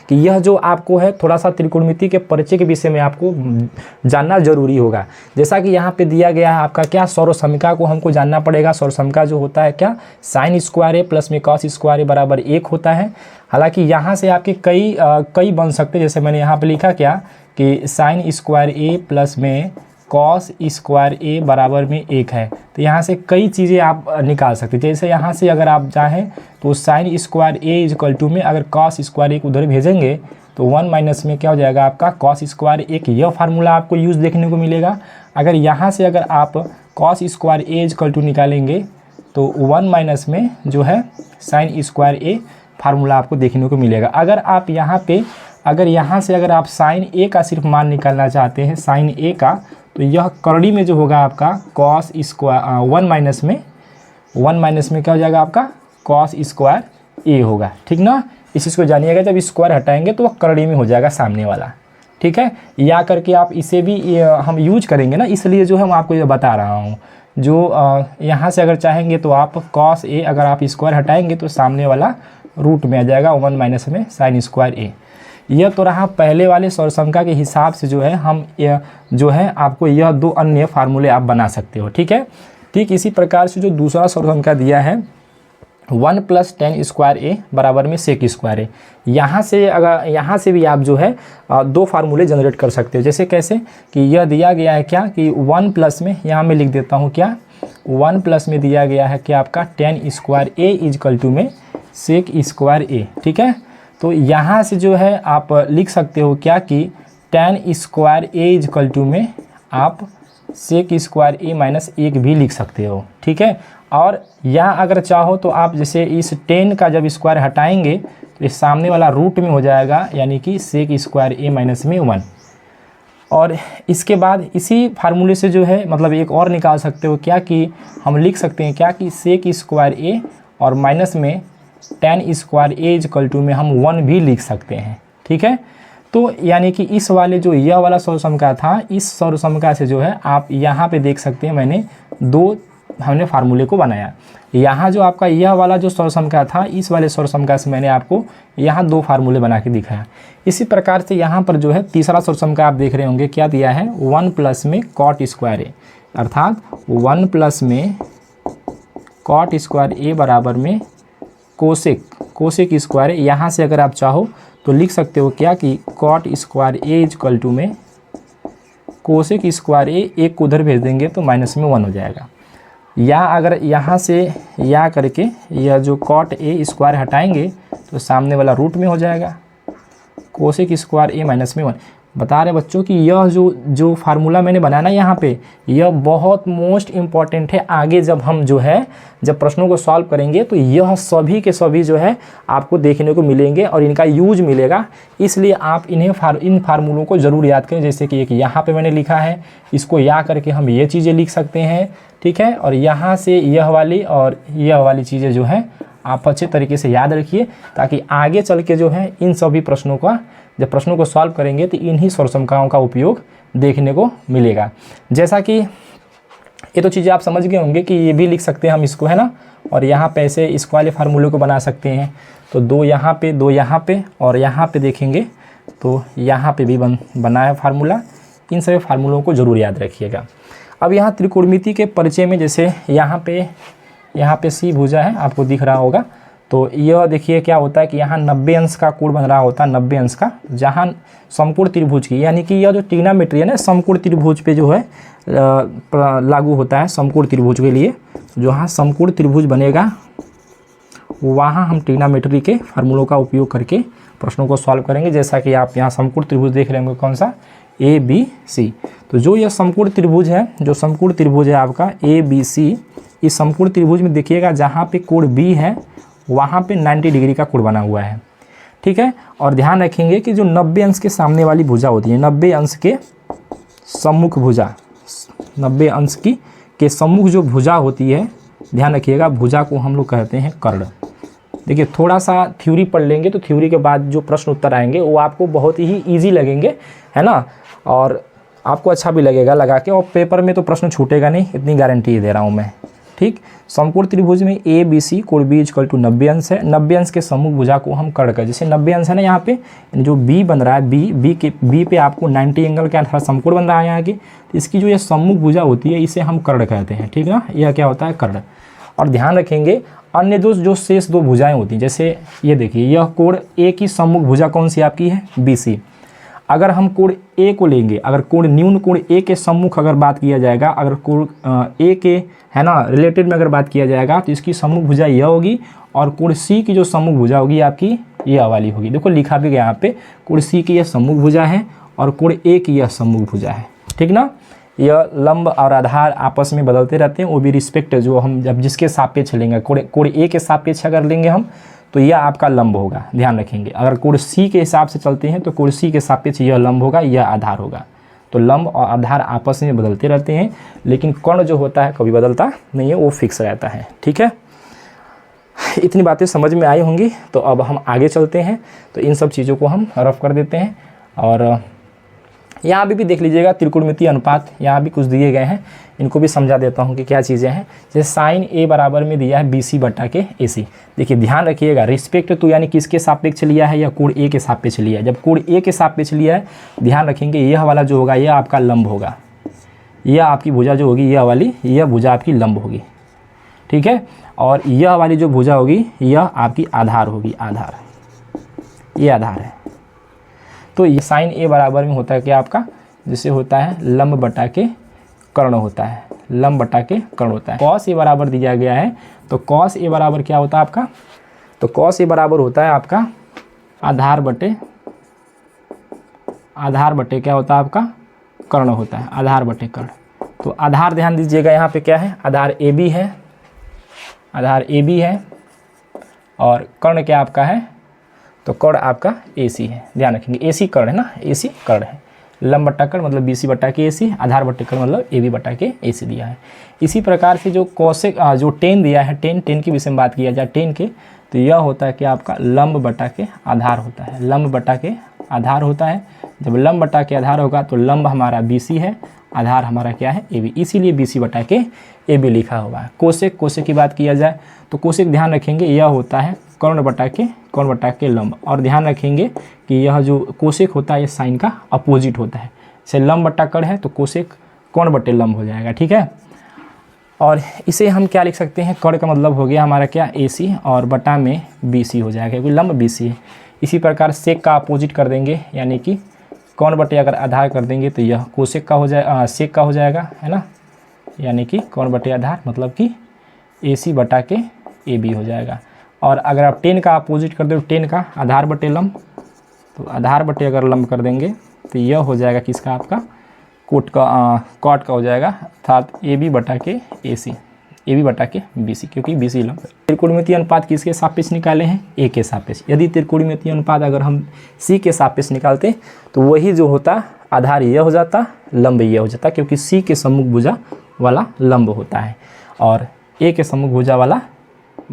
कि यह जो आपको है थोड़ा सा त्रिकोणमिति के परिचय के विषय में आपको जानना जरूरी होगा। जैसा कि यहाँ पे दिया गया है आपका क्या, सर्वसमिका को हमको जानना पड़ेगा। सर्वसमिका जो होता है क्या, साइन स्क्वायर ए प्लस में कॉस स्क्वायर ए बराबर 1 होता है। हालांकि यहाँ से आपके कई बन सकते हैं, जैसे मैंने यहाँ पे लिखा क्या कि साइन स्क्वायर ए प्लस में कॉस स्क्वायर ए बराबर में 1 है। तो यहाँ से कई चीज़ें आप निकाल सकते हैं। जैसे यहाँ से अगर आप चाहें तो sine square A is equal to में अगर कॉस स्क्वायर ए को उधर भेजेंगे तो 1 माइनस में क्या हो जाएगा आपका कॉस स्क्वायर ए। यह फार्मूला आपको यूज़ देखने को मिलेगा। अगर यहाँ से अगर आप cos square A is equal to निकालेंगे तो 1 माइनस में जो है साइन स्क्वायर ए फार्मूला आपको देखने को मिलेगा। अगर आप यहाँ से अगर आप साइन ए का सिर्फ मान निकालना चाहते हैं, साइन ए का, तो यह करड़ी में जो होगा आपका कॉस स्क्वायर 1 माइनस में क्या हो जाएगा आपका कॉस स्क्वायर ए होगा। ठीक ना, इस चीज़ को जानिएगा। जब स्क्वायर हटाएंगे तो वह करड़ी में हो जाएगा सामने वाला। ठीक है, या करके आप इसे भी हम यूज करेंगे ना, इसलिए जो है मैं आपको ये बता रहा हूँ। जो यहाँ से अगर चाहेंगे तो आप कॉस ए अगर आप स्क्वायर हटाएंगे तो सामने वाला रूट में आ जाएगा 1 माइनस में साइन स्क्वायर ए। यह तो रहा पहले वाले सर्वसमिका के हिसाब से जो है हम जो है आपको यह 2 अन्य फार्मूले आप बना सकते हो। ठीक है, ठीक इसी प्रकार से जो दूसरा सर्वसमिका दिया है 1 प्लस टेन स्क्वायर ए बराबर में सेक स्क्वायर ए, यहाँ से भी आप जो है 2 फार्मूले जनरेट कर सकते हो। जैसे कैसे कि यह दिया गया है क्या कि 1 प्लस में यहाँ मैं लिख देता हूँ क्या, 1 प्लस में दिया गया है कि आपका tan square A is equal to में सेक स्क्वायर ए। ठीक है, तो यहाँ से जो है आप लिख सकते हो क्या कि tan square A is equal to में आप सेक स्क्वायर ए माइनस 1 भी लिख सकते हो। ठीक है, और या अगर चाहो तो आप जैसे इस 10 का जब स्क्वायर हटाएंगे तो इस सामने वाला रूट में हो जाएगा, यानी कि सेक स्क्वायर ए माइनस में 1। और इसके बाद इसी फार्मूले से जो है मतलब एक और निकाल सकते हो क्या कि हम लिख सकते हैं क्या कि सेक स्क्वायर ए और माइनस में tan square A is equal to में हम 1 भी लिख सकते हैं। ठीक है, तो यानी कि इस वाले जो यह वाला सर्वसमिका था, इस सर्वसमिका से जो है आप यहाँ पे देख सकते हैं मैंने 2 हमने फार्मूले को बनाया। यहाँ जो आपका यह वाला जो सर्वसमिका था, इस वाले सर्वसमिका से मैंने आपको यहाँ 2 फार्मूले बना के दिखाया। इसी प्रकार से यहाँ पर जो है तीसरा सर्वसमिका आप देख रहे होंगे क्या दिया है 1 प्लस में कॉट स्क्वायर ए, अर्थात 1 प्लस में कॉट स्क्वायर ए बराबर में कोसेक स्क्वायर। यहाँ से अगर आप चाहो तो लिख सकते हो क्या कि cot square A is equal to में कोसेक स्क्वायर ए, 1 को उधर भेज देंगे तो माइनस में 1 हो जाएगा। या अगर यहाँ से या करके यह जो कॉट ए स्क्वायर हटाएंगे तो सामने वाला रूट में हो जाएगा कोसेक स्क्वायर ए माइनस में 1। बता रहे बच्चों कि यह जो फार्मूला मैंने बनाना यहाँ पे, यह बहुत मोस्ट इम्पॉर्टेंट है। आगे जब हम जो है जब प्रश्नों को सॉल्व करेंगे तो यह सभी के सभी जो है आपको देखने को मिलेंगे और इनका यूज मिलेगा। इसलिए आप इन फार्मूलों को ज़रूर याद करें। जैसे कि एक यहाँ पे मैंने लिखा है, इसको या करके हम ये चीज़ें लिख सकते हैं। ठीक है, और यहाँ से यह वाली और यह वाली चीज़ें जो है आप अच्छे तरीके से याद रखिए, ताकि आगे चल के जो है इन सभी प्रश्नों का जब प्रश्नों को सॉल्व करेंगे तो इन्हीं सर्वसमिकाओं का उपयोग देखने को मिलेगा। जैसा कि ये तो चीज़ें आप समझ गए होंगे कि ये भी लिख सकते हैं हम इसको, है ना, और यहाँ पे ऐसे इस वाले फार्मूले को बना सकते हैं। तो 2 यहाँ पे 2 यहाँ पे और यहाँ पे देखेंगे तो यहाँ पे भी बना है फार्मूला। इन सभी फार्मूलों को ज़रूर याद रखिएगा। अब यहाँ त्रिकोणमिति के परिचय में जैसे यहाँ पे सी भुजा है, आपको दिख रहा होगा। तो यह देखिए क्या होता है कि यहाँ 90 अंश का कोण बन रहा होता है, 90 अंश का, जहाँ समकोण त्रिभुज की, यानी कि यह जो ट्रिग्नोमेट्री है ना समकोण त्रिभुज पे जो है लागू होता है। समकोण त्रिभुज के लिए जहाँ समकोण त्रिभुज बनेगा वहाँ हम ट्रिग्नोमेट्री के फार्मूलों का उपयोग करके प्रश्नों को सॉल्व करेंगे। जैसा कि आप यहाँ समकोण त्रिभुज देख रहे होंगे, कौन सा, ABC। तो जो यह समकोण त्रिभुज है, जो समकोण त्रिभुज है आपका ABC, इस समकोण त्रिभुज में देखिएगा जहाँ पे कोण B है वहाँ पे 90 डिग्री का कोण बना हुआ है। ठीक है, और ध्यान रखेंगे कि जो 90 अंश के सामने वाली भुजा होती है, 90 अंश के सम्मुख भुजा, 90 अंश के सम्मुख जो भुजा होती है, ध्यान रखिएगा, भुजा को हम लोग कहते हैं कर्ण। देखिए थोड़ा सा थ्योरी पढ़ लेंगे तो थ्योरी के बाद जो प्रश्न उत्तर आएंगे वो आपको बहुत ही ईजी लगेंगे, है ना, और आपको अच्छा भी लगेगा लगा के, और पेपर में तो प्रश्न छूटेगा नहीं, इतनी गारंटी दे रहा हूँ मैं। ठीक। समकोण त्रिभुज में ए बी सी कोण बी इक्वल टू 90 अंश है। 90 अंश के सम्मुख भुजा को हम कर्ण कर, जैसे 90 अंश है ना यहाँ पे, जो बी बन रहा है बी पे आपको 90 एंगल का अर्थात समकोण बन रहा है यहाँ की, तो इसकी जो ये सम्मुख भुजा होती है इसे हम कर्ण कहते हैं, ठीक ना। यह क्या होता है, कर्ण। और ध्यान रखेंगे अन्य जो शेष दो भुजाएं होती हैं, जैसे ये देखिए यह कोण ए की सम्मुख भुजा कौन सी आपकी है, बी सी। अगर हम कोण ए को लेंगे, अगर कोण न्यून कोण ए के सम्मुख अगर बात किया जाएगा, अगर कोण ए के है ना रिलेटेड में अगर बात किया जाएगा तो इसकी सम्मुख भुजा यह होगी, और कोण सी की जो सम्मुख भुजा होगी आपकी यह वाली होगी। देखो लिखा भी गया यहाँ पे, कोण सी की यह सम्मुख भुजा है और कोण ए की यह सम्मुख भुजा है, ठीक ना। यह लंब और आधार आपस में बदलते रहते हैं, वो भी रिस्पेक्ट जो हम जब जिसके सापेक्ष लेंगे, कोण ए के सापेक्ष अगर लेंगे हम तो यह आपका लंब होगा, ध्यान रखेंगे। अगर कोण सी के हिसाब से चलते हैं तो कोण सी के सापेक्ष यह लंब होगा, यह आधार होगा। तो लंब और आधार आपस में बदलते रहते हैं, लेकिन कर्ण जो होता है कभी बदलता नहीं है, वो फिक्स रहता है, ठीक है। इतनी बातें समझ में आई होंगी, तो अब हम आगे चलते हैं। तो इन सब चीज़ों को हम रफ कर देते हैं। और यहाँ भी देख लीजिएगा त्रिकोणमितीय अनुपात, यहाँ भी कुछ दिए गए हैं, इनको भी समझा देता हूँ कि क्या चीज़ें हैं। जैसे साइन ए बराबर में दिया है BC बटा के AC। देखिए ध्यान रखिएगा, रिस्पेक्ट तो यानी किसके सापेक्ष लिया है, या कोण ए के सापेक्ष लिया है। जब कोण ए के सापेक्ष लिया है, ध्यान रखेंगे यह वाला जो होगा यह आपका लंब होगा, यह आपकी भुजा जो होगी यह वाली, यह भुजा आपकी लंब होगी, ठीक है। और यह वाली जो भुजा होगी यह आपकी आधार होगी, आधार, ये आधार है। तो ये साइन ए बराबर में होता है क्या आपका, जिसे होता है लंब बटा के कर्ण होता है, लंब बटा के कर्ण होता है। कॉस ए बराबर दिया गया है, तो कॉस ए बराबर क्या होता है आपका, तो कॉस ए बराबर होता है आपका आधार बटे क्या होता है आपका, कर्ण होता है, आधार बटे कर्ण। तो आधार ध्यान दीजिएगा यहाँ पे क्या है, आधार ए बी है, आधार ए बी है, और कर्ण क्या आपका है, तो कर्ण आपका AC है। ध्यान रखेंगे AC कर्ण है ना, AC कर्ण है। लंब बट्टा कर्ण मतलब BC बट्टा के AC, आधार बट्टे कर्ण मतलब AB बट्टा के AC दिया है। इसी प्रकार से जो कोसेक जो टेन दिया है, टेन के विषय में बात किया जाए टेन के, तो यह होता है कि आपका लंब बट्टा के आधार होता है, लंब बट्टा के आधार होता है। जब लंब बट्टा के आधार होगा तो लंब हमारा BC है, आधार हमारा क्या है AB, इसीलिए BC बटा के AB लिखा हुआ है। कोसेक की बात किया जाए तो कोसेक ध्यान रखेंगे यह होता है कर्ण बटा के लंब। और ध्यान रखेंगे कि यह जो कोसेक होता है ये साइन का अपोजिट होता है। जैसे लंब बटा कर्ण है तो कोसेक कर्ण बटे लंब हो जाएगा, ठीक है। और इसे हम क्या लिख सकते हैं, कर्ण का मतलब हो गया हमारा क्या AC, और बटा में BC हो जाएगा क्योंकि लंब BC है। इसी प्रकार सेक का अपोजिट कर देंगे, यानी कि कर्ण बटे अगर आधार कर देंगे तो यह कोसेक का हो जाएगा, सेक का हो जाएगा, है ना। यानी कि कर्ण बटे आधार मतलब कि AC बटा के AB हो जाएगा। और अगर आप टेन का अपोजिट कर दो, टेन का आधार बटे लंब, तो आधार बटे अगर लंब कर देंगे तो यह हो जाएगा किसका आपका, कॉट का हो जाएगा, अर्थात AB बटा के AC, AB बटा के BC, क्योंकि BC लंब। त्रिकोणमितीय अनुपात किसके सापेक्ष निकाले हैं, A के सापेक्ष। यदि त्रिकोणमितीय अनुपात अगर हम C के सापेक्ष निकालते तो वही जो होता आधार यह हो जाता, लंब यह हो जाता, क्योंकि C के सम्मुख भुजा वाला लंब होता है और A के सम्मुख भुजा वाला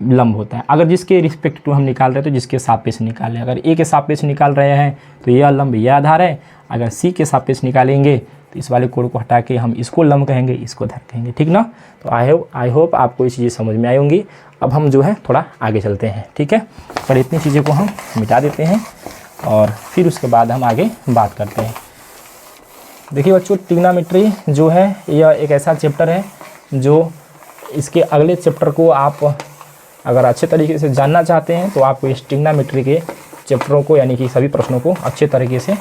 लंब होता है। अगर जिसके रिस्पेक्ट टू हम निकाल रहे हैं तो जिसके सापेक्ष निकालें। अगर A के सापेक्ष निकाल रहे हैं तो यह लंब यह आधार है, अगर C के सापेक्ष निकालेंगे तो इस वाले कोण को हटा के हम इसको लंब कहेंगे, इसको धर कहेंगे, ठीक ना। तो आई होप आपको ये चीज़ें समझ में आई होंगी। अब हम जो है थोड़ा आगे चलते हैं, ठीक है। पर इतनी चीज़ें को हम मिटा देते हैं और फिर उसके बाद हम आगे बात करते हैं। देखिए बच्चों, ट्रिग्नोमेट्री जो है यह एक ऐसा चैप्टर है जो इसके अगले चैप्टर को आप अगर अच्छे तरीके से जानना चाहते हैं तो आपको इस ट्रिग्नोमेट्री के चैप्टरों को यानी कि सभी प्रश्नों को अच्छे तरीके से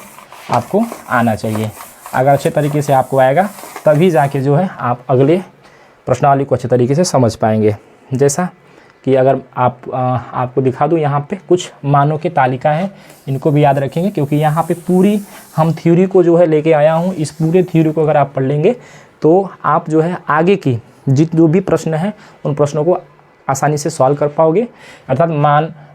आपको आना चाहिए। अगर अच्छे तरीके से आपको आएगा तभी जाके जो है आप अगले प्रश्नावली को अच्छे तरीके से समझ पाएंगे। जैसा कि अगर आपको दिखा दूँ, यहाँ पे कुछ मानों की तालिका है, इनको भी याद रखेंगे क्योंकि यहाँ पे पूरी हम थ्योरी को जो है लेके आया हूँ। इस पूरे थ्योरी को अगर आप पढ़ लेंगे तो आप जो है आगे की जो भी प्रश्न है उन प्रश्नों को आसानी से सॉल्व कर पाओगे। अर्थात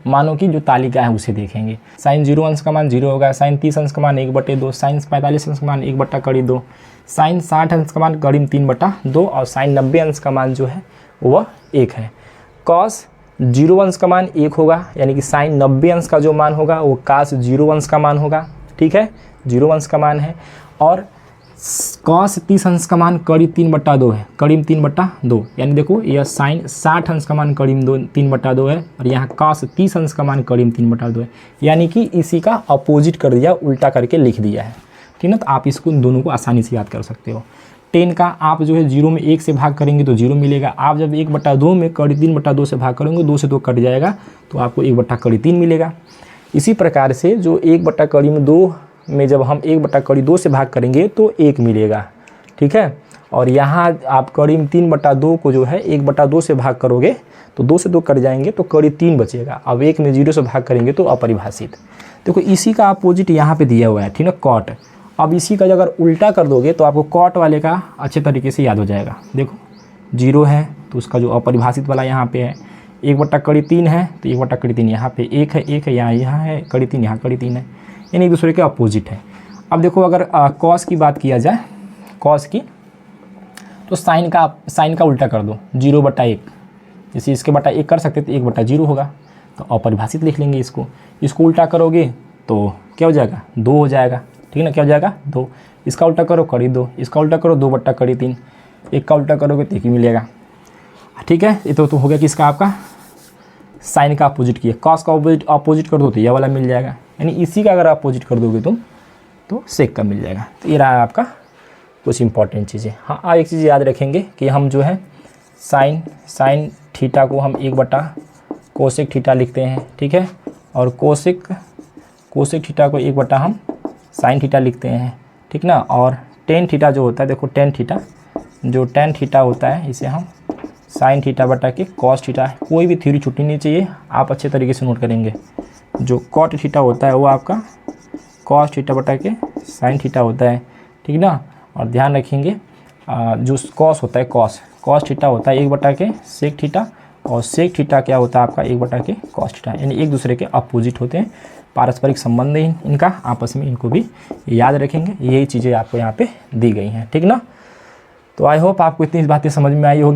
मानों की जो तालिका है उसे देखेंगे। साइन 0 अंश का मान 0 होगा, साइन 30 अंश का मान 1/2, साइन 45 अंश का मान 1/2, साइन 60 अंश का मान 3/2 और साइन 90 अंश का मान जो है वह 1 है। कॉस 0 अंश का मान 1 होगा, यानी कि साइन 90 अंश का जो मान होगा वो कास 0 अंश का मान होगा, ठीक है, 0 अंश का मान है। और कॉस 30 अंश का मान करीब 3/2 है, करीब 3/2, यानी देखो यह साइन 60 अंश का मान करीब 3/2 है, और यहाँ कॉस 30 अंश का मान करीब 3/2 है, यानी कि इसी का अपोजिट कर दिया, उल्टा करके लिख दिया है, ठीक ना। तो आप इसको दोनों को आसानी से याद कर सकते हो। 10 का आप जो है 0 में 1 से भाग करेंगे तो 0 मिलेगा, आप जब 1/2 में करीब 3/2 से भाग करेंगे, 2 से 2 कट जाएगा तो आपको 1/3 मिलेगा। इसी प्रकार से जो 1/2 में जब हम 1/2 से भाग करेंगे तो 1 मिलेगा, ठीक है। और यहाँ आप करीब 3/2 को जो है 1/2 से भाग करोगे तो 2 से 2 कट जाएंगे तो करीब 3 बचेगा। अब 1 में 0 से भाग करेंगे तो अपरिभाषित। देखो इसी का अपोजिट यहाँ पे दिया हुआ है, ठीक है, कॉट। अब इसी का अगर उल्टा कर दोगे तो आपको कॉट वाले का अच्छे तरीके से याद हो जाएगा। देखो 0 है तो उसका जो अपरिभाषित वाला यहाँ पे है, 1/3 है तो 1/3 यहाँ पे, 1 है यहाँ है, 3 यहाँ 3 है, यानी एक दूसरे के अपोजिट है। अब देखो अगर कॉस की बात किया जाए, कॉस की, तो साइन का उल्टा कर दो, 0/1, जैसे इसके बटा 1 कर सकते तो 1/0 होगा, तो अपरिभाषित लिख लेंगे इसको। इसको उल्टा करोगे तो क्या हो जाएगा, 2 हो जाएगा, ठीक है ना, क्या हो जाएगा 2। इसका उल्टा करो करीब 2, इसका उल्टा करो 2/3, एक का उल्टा करोगे तो 1 ही मिलेगा, ठीक है। ये तो हो गया किसका, आपका साइन का अपोजिट किया। कॉस का अपोजिट कर दो तो ये वाला मिल जाएगा, यानी इसी का अगर अपोजिट कर दोगे तुम तो सेक का मिल जाएगा। तो ये रहा आपका कुछ इंपॉर्टेंट चीज़ें। हाँ, आप एक चीज़ याद रखेंगे कि हम जो है साइन थीटा को हम 1/कोसेक थीटा लिखते हैं, ठीक है, और कोसेक थीटा को 1/ हम साइन थीटा लिखते हैं, ठीक ना। और टेन थीटा जो होता है, देखो टेन थीटा होता है, इसे हम साइन थीटा बटा के कॉस थीटा। कोई भी थ्योरी छुट्टी नहीं चाहिए, आप अच्छे तरीके से नोट करेंगे। जो कॉट थीटा होता है वो आपका कॉस थीटा बटा के साइन थीटा होता है, ठीक ना। और ध्यान रखेंगे जो कॉस होता है, कॉस थीटा होता है 1/ के सेक थीटा, और सेक थीटा क्या होता है आपका 1/ के कॉस थीटा, यानी एक दूसरे के अपोजिट होते हैं। पारस्परिक संबंध है इनका आपस में, इनको भी याद रखेंगे। यही चीज़ें आपको यहाँ पे दी गई हैं, ठीक ना। तो आई होप आपको इतनी बातें समझ में आई होगी।